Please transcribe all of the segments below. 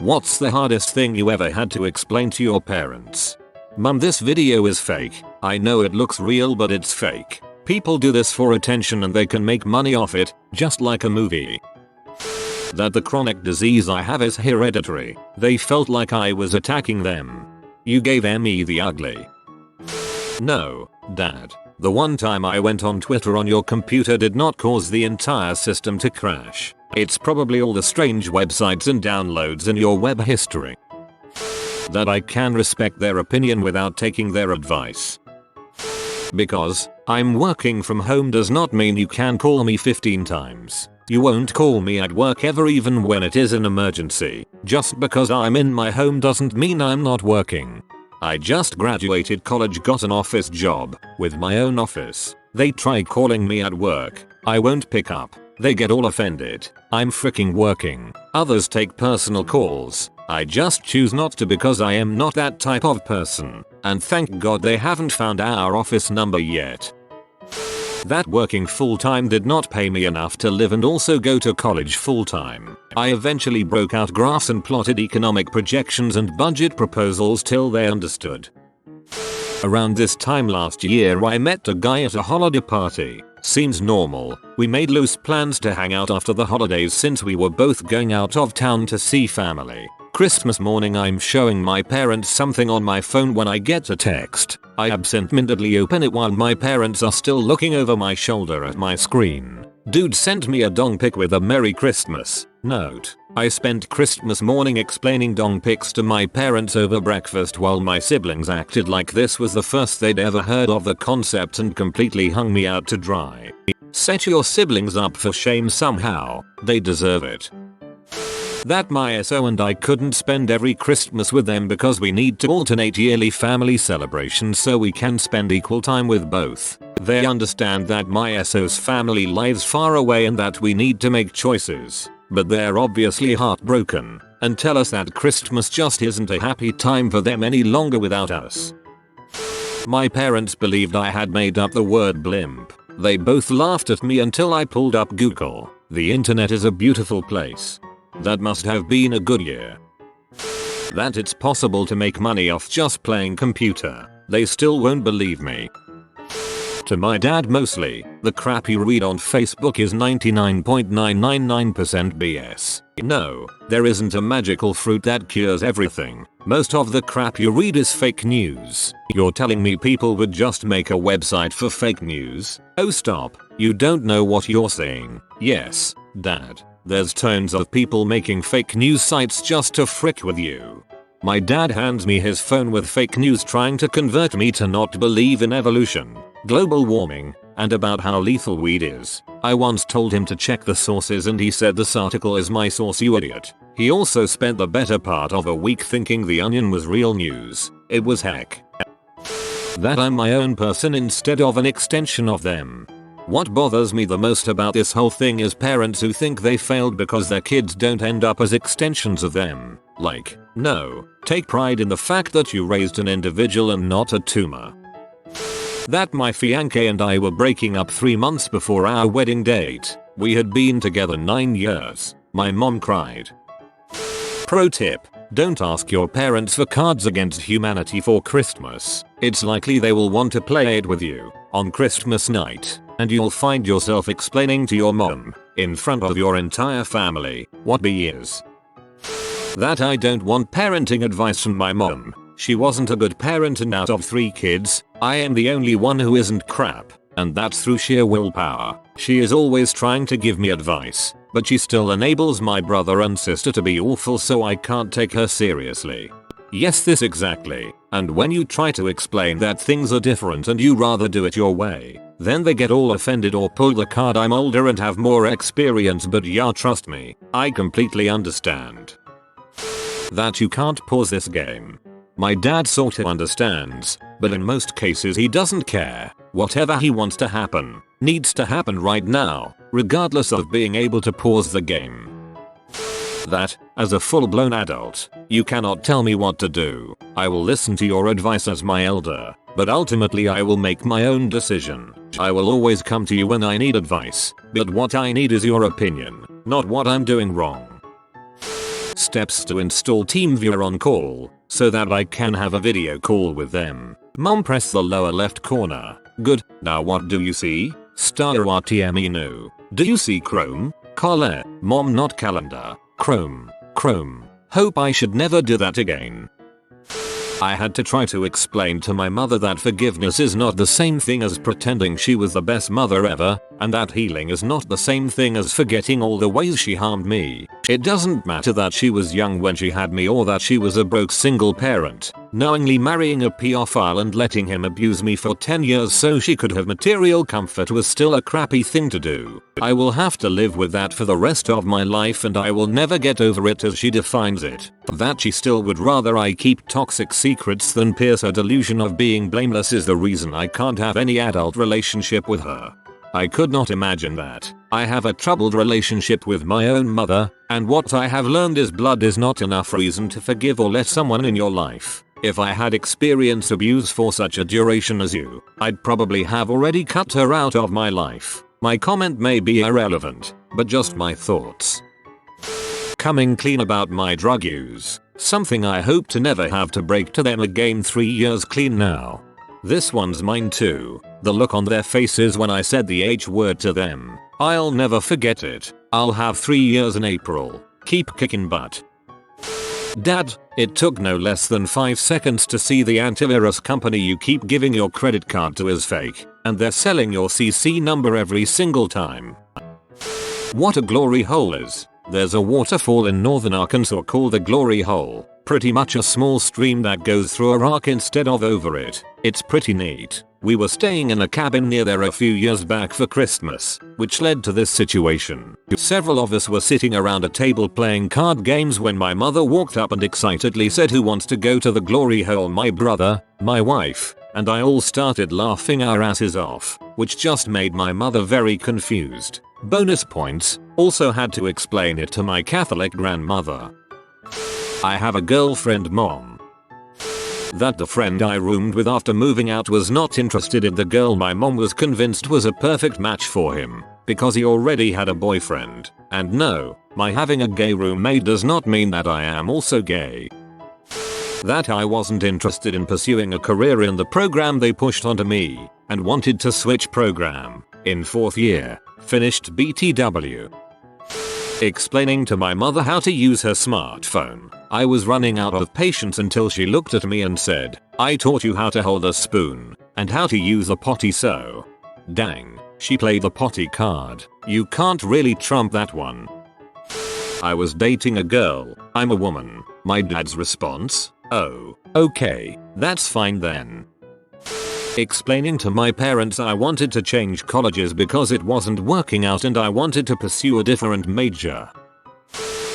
What's the hardest thing you ever had to explain to your parents? Mum, this video is fake. I know it looks real but it's fake. People do this for attention and they can make money off it, just like a movie. That the chronic disease I have is hereditary. They felt like I was attacking them. You gave me the ugly. No, Dad. The one time I went on Twitter on your computer did not cause the entire system to crash. It's probably all the strange websites and downloads in your web history. That I can respect their opinion without taking their advice. Because I'm working from home does not mean you can call me 15 times. You won't call me at work ever, even when it is an emergency. Just because I'm in my home doesn't mean I'm not working. I just graduated college, got an office job with my own office. They try calling me at work. I won't pick up. They get all offended. I'm freaking working. Others take personal calls. I just choose not to because I am not that type of person. And thank God they haven't found our office number yet. That working full-time did not pay me enough to live and also go to college full-time. I eventually broke out graphs and plotted economic projections and budget proposals till they understood. Around this time last year I met a guy at a holiday party. Seems normal. We made loose plans to hang out after the holidays since we were both going out of town to see family. Christmas morning I'm showing my parents something on my phone when I get a text. I absentmindedly open it while my parents are still looking over my shoulder at my screen. Dude sent me a dong pic with a Merry Christmas note. I spent Christmas morning explaining dong pics to my parents over breakfast while my siblings acted like this was the first they'd ever heard of the concept and completely hung me out to dry. Set your siblings up for shame somehow. They deserve it. That my SO and I couldn't spend every Christmas with them because we need to alternate yearly family celebrations so we can spend equal time with both. They understand that my SO's family lives far away and that we need to make choices. But they're obviously heartbroken and tell us that Christmas just isn't a happy time for them any longer without us. My parents believed I had made up the word blimp. They both laughed at me until I pulled up Google. The internet is a beautiful place. That must have been a good year. That it's possible to make money off just playing computer. They still won't believe me. To my dad mostly, the crap you read on Facebook is 99.999% BS. No, there isn't a magical fruit that cures everything. Most of the crap you read is fake news. You're telling me people would just make a website for fake news? Oh stop, you don't know what you're saying. Yes, Dad. There's tons of people making fake news sites just to frick with you. My dad hands me his phone with fake news trying to convert me to not believe in evolution, global warming, and about how lethal weed is. I once told him to check the sources and he said this article is my source, you idiot. He also spent the better part of a week thinking The Onion was real news. It was heck. That I'm my own person instead of an extension of them. What bothers me the most about this whole thing is parents who think they failed because their kids don't end up as extensions of them. Like, no, take pride in the fact that you raised an individual and not a tumor. That my fiancé and I were breaking up 3 months before our wedding date. We had been together 9 years. My mom cried. Pro tip. Don't ask your parents for Cards Against Humanity for Christmas. It's likely they will want to play it with you on Christmas night. And you'll find yourself explaining to your mom, in front of your entire family, what B is. That I don't want parenting advice from my mom. She wasn't a good parent and out of 3 kids, I am the only one who isn't crap. And that's through sheer willpower. She is always trying to give me advice, but she still enables my brother and sister to be awful so I can't take her seriously. Yes, this exactly. And when you try to explain that things are different and you rather do it your way, then they get all offended or pull the card I'm older and have more experience, but yeah, trust me, I completely understand. That you can't pause this game. My dad sorta understands, but in most cases he doesn't care. Whatever he wants to happen, needs to happen right now, regardless of being able to pause the game. That, as a full-blown adult, you cannot tell me what to do. I will listen to your advice as my elder, but ultimately I will make my own decision. I will always come to you when I need advice, but what I need is your opinion, not what I'm doing wrong. Steps to install TeamViewer on call, so that I can have a video call with them. Mom, press the lower left corner. Good, now what do you see? Star RTM new. Do you see Chrome? Color. Mom, not calendar. Chrome. Chrome. Hope I should never do that again. I had to try to explain to my mother that forgiveness is not the same thing as pretending she was the best mother ever, and that healing is not the same thing as forgetting all the ways she harmed me. It doesn't matter that she was young when she had me or that she was a broke single parent, knowingly marrying a pedophile and letting him abuse me for 10 years so she could have material comfort was still a crappy thing to do. I will have to live with that for the rest of my life, and I will never get over it as she defines it. That she still would rather I keep toxic secrets than pierce her delusion of being blameless is the reason I can't have any adult relationship with her. I could not imagine that. I have a troubled relationship with my own mother, and what I have learned is blood is not enough reason to forgive or let someone in your life. If I had experienced abuse for such a duration as you, I'd probably have already cut her out of my life. My comment may be irrelevant, but just my thoughts. Coming clean about my drug use. Something I hope to never have to break to them again. 3 years clean now. This one's mine too. The look on their faces when I said the H word to them. I'll never forget it. I'll have 3 years in April. Keep kicking butt. Dad, it took no less than 5 seconds to see the antivirus company you keep giving your credit card to is fake, and they're selling your CC number every single time. What a glory hole is. There's a waterfall in northern Arkansas called the Glory Hole. Pretty much a small stream that goes through a rock instead of over it. It's pretty neat. We were staying in a cabin near there a few years back for Christmas, which led to this situation. Several of us were sitting around a table playing card games when my mother walked up and excitedly said, "Who wants to go to the Glory Hole?" My brother, my wife, and I all started laughing our asses off, which just made my mother very confused. Bonus points, also had to explain it to my Catholic grandmother. I have a girlfriend, Mom. That the friend I roomed with after moving out was not interested in the girl my mom was convinced was a perfect match for him, because he already had a boyfriend. And no, my having a gay roommate does not mean that I am also gay. That I wasn't interested in pursuing a career in the program they pushed onto me, and wanted to switch program. In 4th year, finished BTW. Explaining to my mother how to use her smartphone. I was running out of patience until she looked at me and said, "I taught you how to hold a spoon, and how to use a potty, so." Dang, she played the potty card. You can't really trump that one. I was dating a girl. I'm a woman. My dad's response, "Oh, okay, that's fine then." Explaining to my parents I wanted to change colleges because it wasn't working out and I wanted to pursue a different major.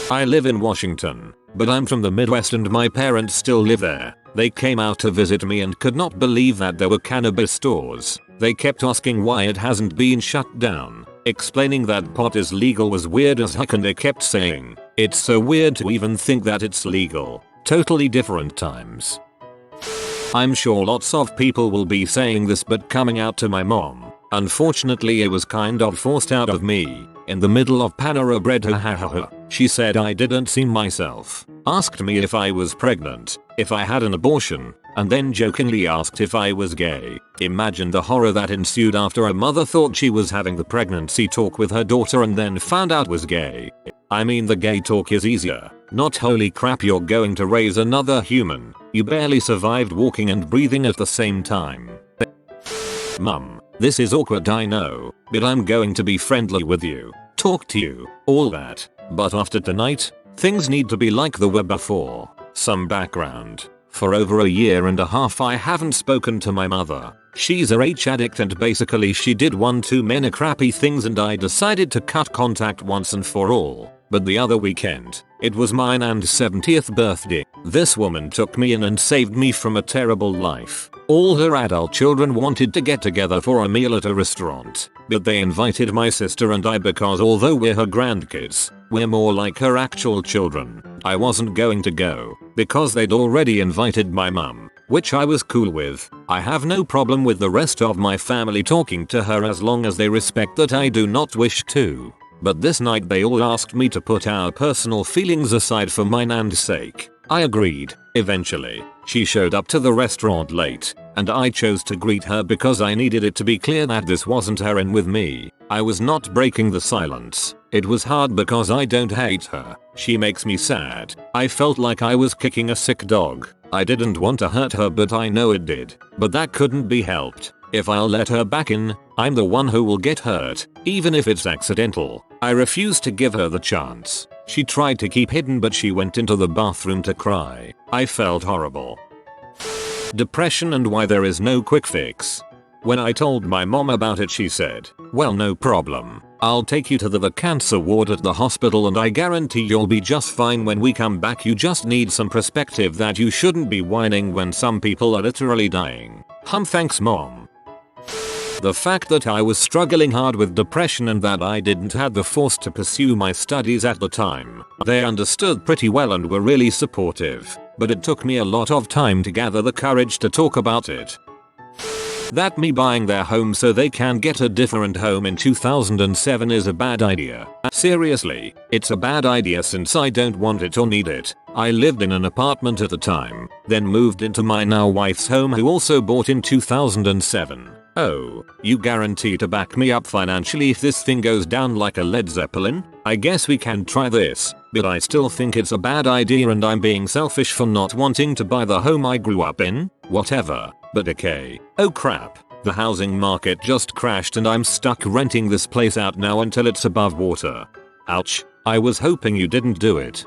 I live in Washington, but I'm from the Midwest and my parents still live there. They came out to visit me and could not believe that there were cannabis stores. They kept asking why it hasn't been shut down. Explaining that pot is legal was weird as heck, and they kept saying, "It's so weird to even think that it's legal." Totally different times. I'm sure lots of people will be saying this, but coming out to my mom, unfortunately it was kind of forced out of me. In the middle of Panera Bread, she said I didn't see myself, asked me if I was pregnant, if I had an abortion, and then jokingly asked if I was gay. Imagine the horror that ensued after a mother thought she was having the pregnancy talk with her daughter and then found out was gay. I mean, the gay talk is easier, not holy crap you're going to raise another human. You barely survived walking and breathing at the same time. Mum, this is awkward, I know, but I'm going to be friendly with you, talk to you, all that. But after tonight, things need to be like they were before. Some background. For over a year and a half I haven't spoken to my mother. She's a rage addict and basically she did one too many crappy things and I decided to cut contact once and for all. But the other weekend, it was mine and 70th birthday. This woman took me in and saved me from a terrible life. All her adult children wanted to get together for a meal at a restaurant, but they invited my sister and I because although we're her grandkids, we're more like her actual children. I wasn't going to go, because they'd already invited my mum, which I was cool with. I have no problem with the rest of my family talking to her as long as they respect that I do not wish to. But this night they all asked me to put our personal feelings aside for mine and sake. I agreed. Eventually, she showed up to the restaurant late, and I chose to greet her because I needed it to be clear that this wasn't her in with me. I was not breaking the silence. It was hard because I don't hate her. She makes me sad. I felt like I was kicking a sick dog. I didn't want to hurt her, but I know it did. But that couldn't be helped. If I'll let her back in, I'm the one who will get hurt, even if it's accidental. I refused to give her the chance. She tried to keep hidden, but she went into the bathroom to cry. I felt horrible. Depression and why there is no quick fix. When I told my mom about it, she said, "Well, no problem. I'll take you to the cancer ward at the hospital and I guarantee you'll be just fine when we come back. You just need some perspective that you shouldn't be whining when some people are literally dying." Thanks, mom. The fact that I was struggling hard with depression and that I didn't have the force to pursue my studies at the time. They understood pretty well and were really supportive, but it took me a lot of time to gather the courage to talk about it. That me buying their home so they can get a different home in 2007 is a bad idea. Seriously, it's a bad idea since I don't want it or need it. I lived in an apartment at the time, then moved into my now wife's home who also bought in 2007. Oh, you guarantee to back me up financially if this thing goes down like a Led Zeppelin? I guess we can try this, but I still think it's a bad idea and I'm being selfish for not wanting to buy the home I grew up in. Whatever, but okay. Oh crap, the housing market just crashed and I'm stuck renting this place out now until it's above water. Ouch, I was hoping you didn't do it.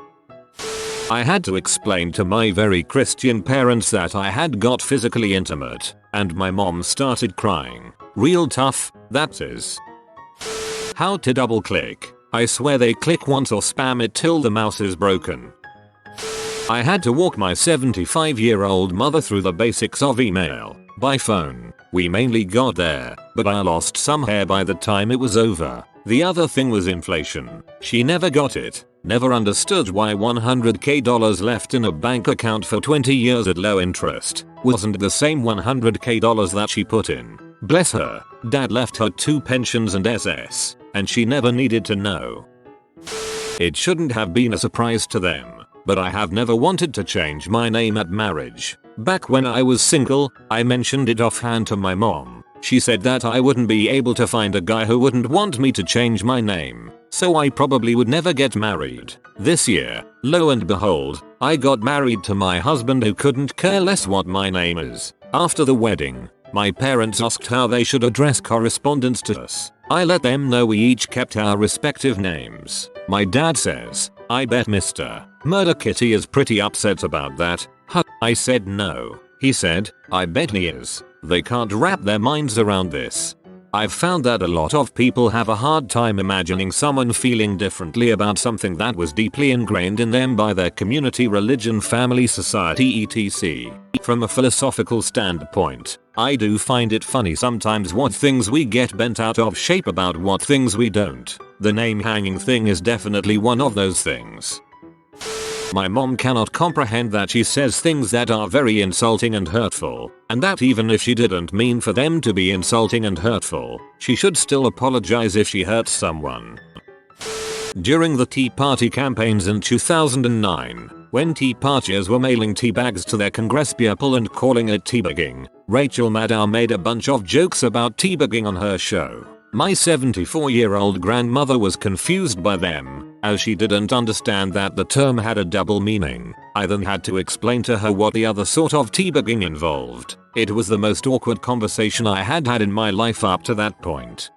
I had to explain to my very Christian parents that I had got physically intimate, and my mom started crying. Real tough, that is. How to double click. I swear they click once or spam it till the mouse is broken. I had to walk my 75-year-old mother through the basics of email. By phone, we mainly got there, but I lost some hair by the time it was over. The other thing was inflation. She never got it. Never understood why $100k left in a bank account for 20 years at low interest wasn't the same $100k that she put in. Bless her, dad left her 2 pensions and SS, and she never needed to know. It shouldn't have been a surprise to them, but I have never wanted to change my name at marriage. Back when I was single, I mentioned it offhand to my mom. She said that I wouldn't be able to find a guy who wouldn't want me to change my name, so I probably would never get married. This year, lo and behold, I got married to my husband who couldn't care less what my name is. After the wedding, my parents asked how they should address correspondence to us. I let them know we each kept our respective names. My dad says, "I bet Mr. Murder Kitty is pretty upset about that." I said no. He said, "I bet he is." They can't wrap their minds around this. I've found that a lot of people have a hard time imagining someone feeling differently about something that was deeply ingrained in them by their community, religion, family, society, etc. From a philosophical standpoint, I do find it funny sometimes what things we get bent out of shape about what things we don't. The name hanging thing is definitely one of those things. My mom cannot comprehend that she says things that are very insulting and hurtful, and that even if she didn't mean for them to be insulting and hurtful, she should still apologize if she hurts someone. During the Tea Party campaigns in 2009, when Tea Partiers were mailing tea bags to their congresspeople and calling it teabagging, Rachel Maddow made a bunch of jokes about teabagging on her show. My 74-year-old grandmother was confused by them, as she didn't understand that the term had a double meaning. I then had to explain to her what the other sort of teabagging involved. It was the most awkward conversation I had had in my life up to that point.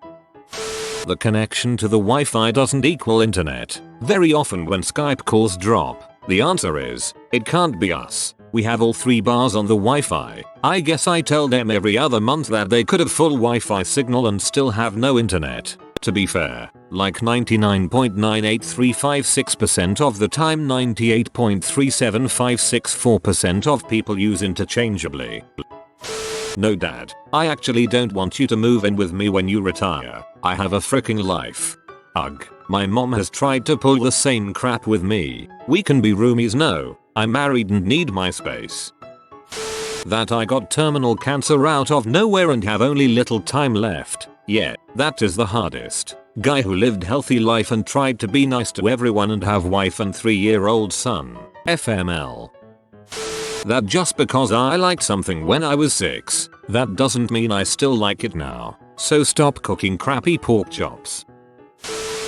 The connection to the Wi-Fi doesn't equal internet. Very often when Skype calls drop, the answer is, "It can't be us. We have all 3 bars on the Wi-Fi." I guess I tell them every other month that they could have full Wi-Fi signal and still have no internet. To be fair, like 99.98356% of the time, 98.37564% of people use interchangeably. No dad, I actually don't want you to move in with me when you retire. I have a freaking life. Ugh, my mom has tried to pull the same crap with me. We can be roomies. No, I'm married and need my space. That I got terminal cancer out of nowhere and have only little time left. Yeah, that is the hardest. Guy who lived healthy life and tried to be nice to everyone and have wife and 3-year-old son. FML. That just because I liked something when I was 6, that doesn't mean I still like it now. So stop cooking crappy pork chops.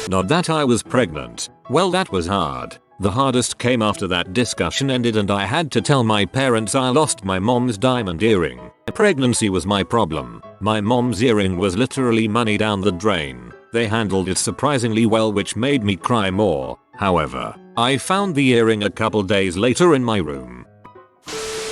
Not that I was pregnant. Well, that was hard. The hardest came after that discussion ended and I had to tell my parents I lost my mom's diamond earring. Pregnancy was my problem. My mom's earring was literally money down the drain. They handled it surprisingly well, which made me cry more. However, I found the earring a couple days later in my room.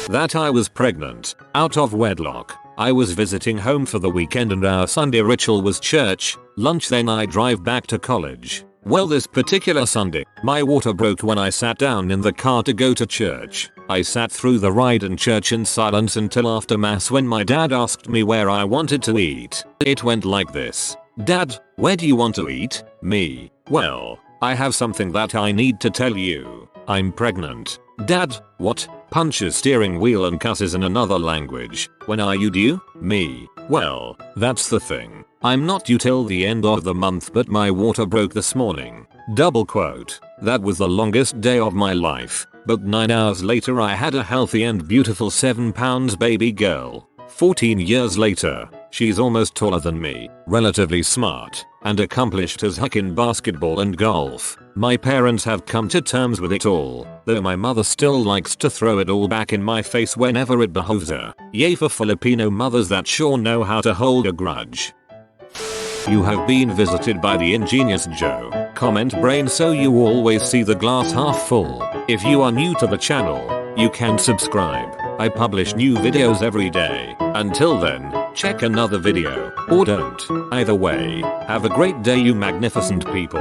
That I was pregnant, out of wedlock. I was visiting home for the weekend and our Sunday ritual was church, lunch, then I drive back to college. Well, this particular Sunday, my water broke when I sat down in the car to go to church. I sat through the ride in church in silence until after mass when my dad asked me where I wanted to eat. It went like this. Dad, where do you want to eat? Me. Well, I have something that I need to tell you. I'm pregnant. Dad, what? Punches steering wheel and cusses in another language. When are you due? Me. Well, that's the thing. I'm not due till the end of the month, but my water broke this morning. Double quote. That was the longest day of my life. But 9 hours later I had a healthy and beautiful 7 pounds baby girl. 14 years later, she's almost taller than me, relatively smart, and accomplished as heck in basketball and golf. My parents have come to terms with it all, though my mother still likes to throw it all back in my face whenever it behoves her. Yay for Filipino mothers that sure know how to hold a grudge. You have been visited by the ingenious Joe. Comment brain so you always see the glass half full. If you are new to the channel, you can subscribe. I publish new videos every day. Until then, check another video, or don't. Either way, have a great day you magnificent people.